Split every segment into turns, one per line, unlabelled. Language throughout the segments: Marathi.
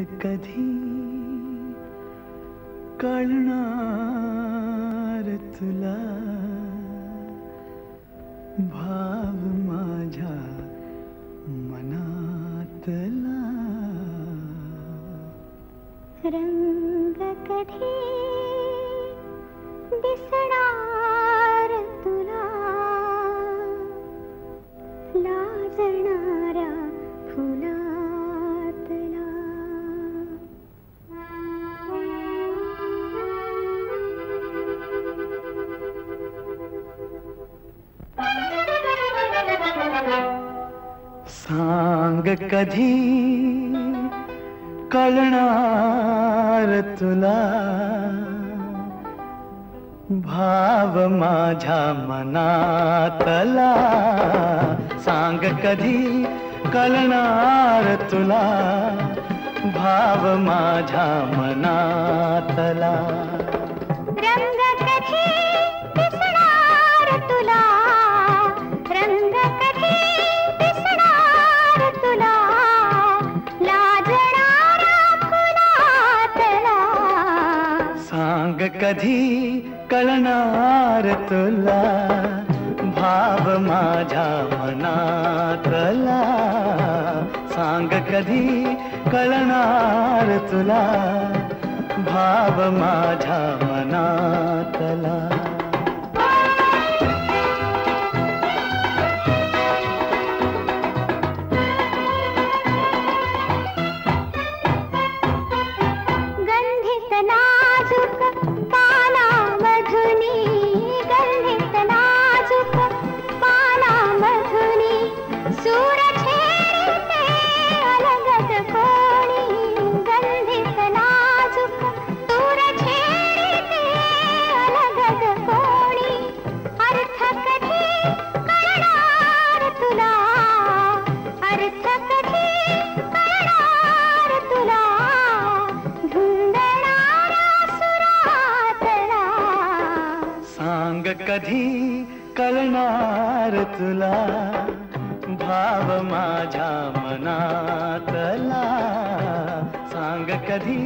कधी कळणार तुला भाव माझ्या मनातला
रंग कधी दिसणार तुला लाजणाऱ्या फुलातला
सांग कधी कळणार तुला भाव माझ्या मनातला सांग कधी कळणार तुला भाव माझ्या मनातला
रंग कधी दिसणार तुला रंग कधी दिसणार तुला लाजणारा फुलातला
सांग कधी कळणार तुला भाव माझ्या मनातला सांग कधी कळणार तुला भाव माझ्या मनातला
गंधित नाजुक पानामधुनी गंधित नाजुक पानामधुनी सूर छेडते अलगद कोणी गंधित नाजुक सूर छेडते अलगद कोणी अर्थ कधी कळणार तुला अर्थ कधी कळणार तुला
सांग कधी कळणार तुला भाव माझ्या मनातला सांग कधी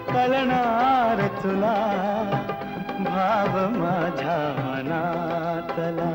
कळणार तुला भाव माझ्या मनातला